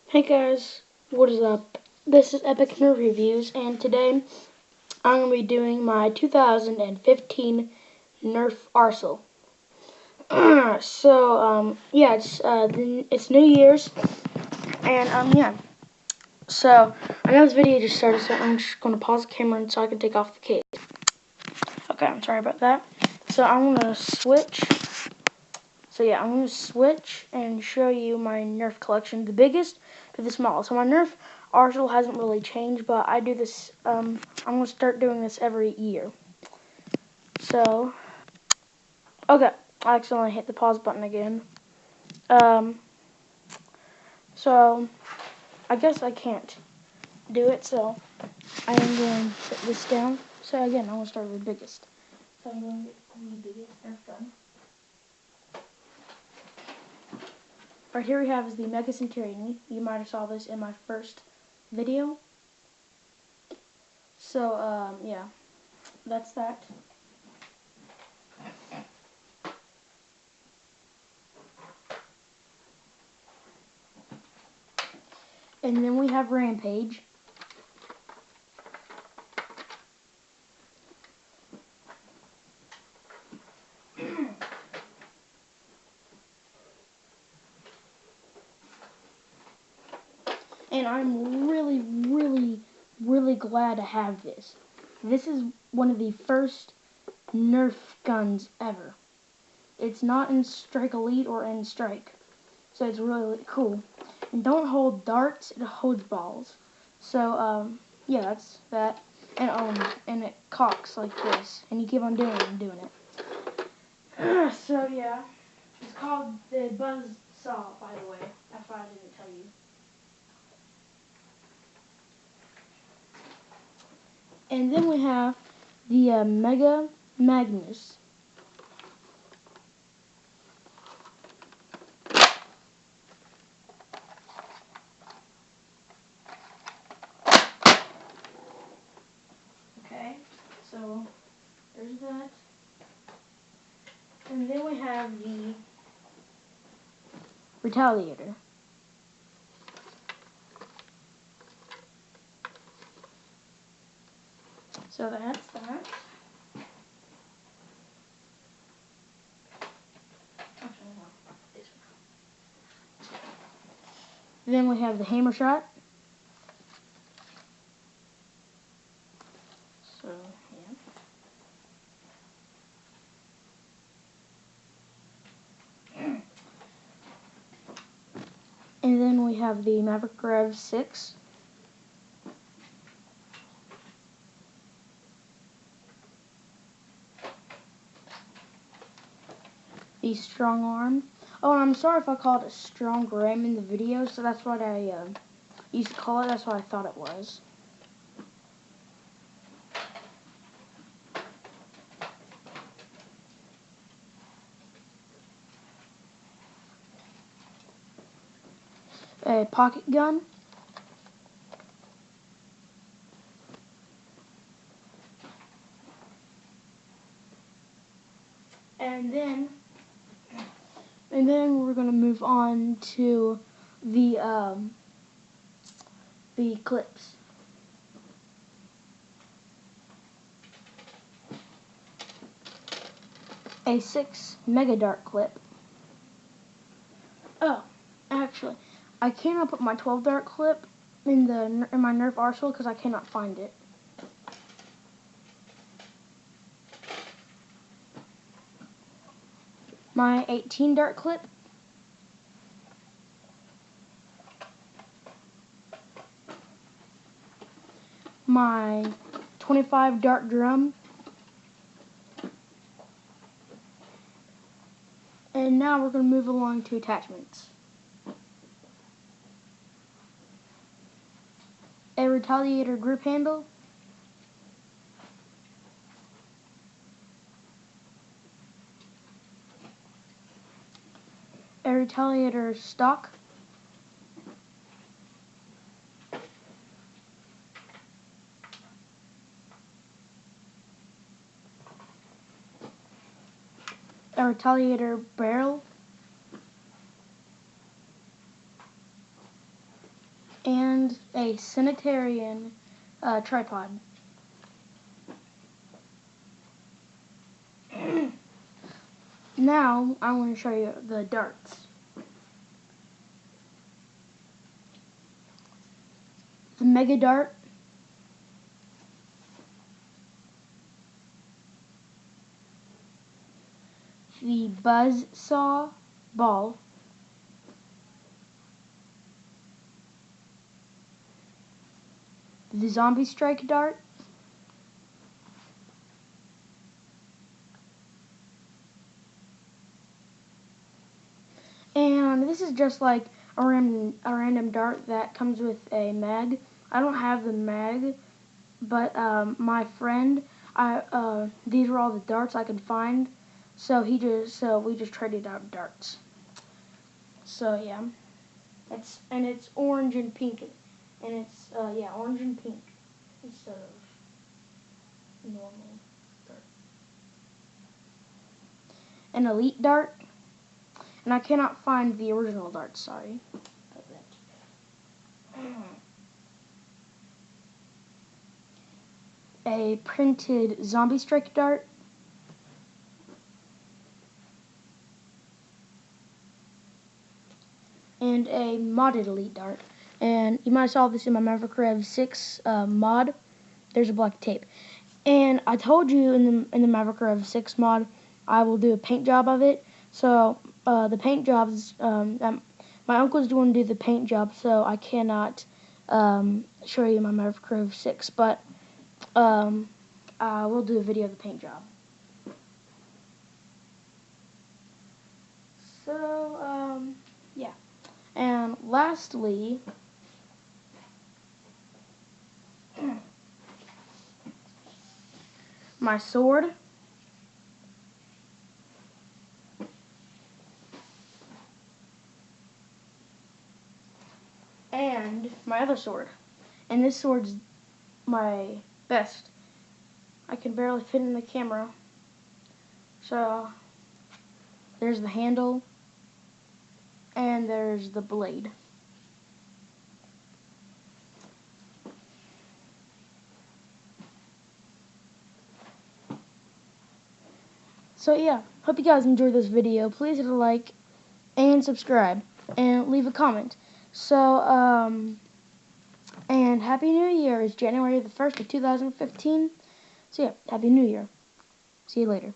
Hey guys, what is up? This is Epic Nerf Reviews, and today I'm going to be doing my 2015 Nerf Arsenal. Yeah, it's New Year's, and yeah. So I know this video just started, so I'm just going to pause the camera so I can take off the case. Okay, I'm sorry about that. So I'm going to switch. So yeah, I'm going to switch and show you my Nerf collection, the biggest to the smallest. So my Nerf arsenal hasn't really changed, but I do this, I'm going to start doing this every year. So, okay, I accidentally hit the pause button again. So, I guess I can't do it, so I am going to put this down. So again, I'm going to start with the biggest. So I'm going to get the biggest Nerf gun. Right here we have is the Mega Centurion. You might have saw this in my first video. So, yeah, that's that. And then we have Rampage. And I'm really glad to have this. This is one of the first Nerf guns ever. It's not in Strike Elite or in Strike. So it's really cool. And don't hold darts, it holds balls. So, yeah, that's that. And it cocks like this. And you keep on doing it and doing it. So, yeah. It's called the Buzz Saw, by the way. That's why I didn't tell you. And then we have the Mega Magnus. Okay, so there's that. And then we have the Retaliator. So that's that. Actually, no, this one. Then we have the Hammer Shot. So, yeah. And then we have the Maverick Rev 6. The Strong Arm. Oh, and I'm sorry if I called it Strong Ram in the video, so that's what I used to call it. That's what I thought it was. A pocket gun. And then we're going to move on to the clips. A 6 Mega Dart clip. Oh, actually, I cannot put my 12 dart clip in my Nerf arsenal because I cannot find it. My 18 dart clip. My 25 dart drum. And now we're going to move along to attachments. A Retaliator grip handle. A Retaliator stock. A Retaliator barrel. and a sanitarian tripod. Now I want to show you the darts. The Mega Dart, the Buzz Saw Ball, the Zombie Strike Dart, and this is just like a random dart that comes with a mag. I don't have the mag, but my friend, these were all the darts I could find, so we just traded out darts. So yeah, it's orange and pink, and it's orange and pink instead of normal dart. An elite dart, and I cannot find the original dart. Sorry. A printed zombie strike dart, and a modded elite dart. And you might have saw this in my Maverick Rev 6 mod. There's a black tape. And I told you in the Maverick Rev 6 mod, I will do a paint job of it. So the paint jobs, my uncle's going to do the paint job, so I cannot show you my Maverick Rev 6. But I will do a video of the paint job. So, yeah. And lastly, my sword. And my other sword. And this sword's my best. I can barely fit in the camera. So, there's the handle, and there's the blade. So yeah, hope you guys enjoyed this video. Please hit a like and subscribe and leave a comment. So, and Happy New Year. It's January the 1st of 2015. So yeah, Happy New Year. See you later.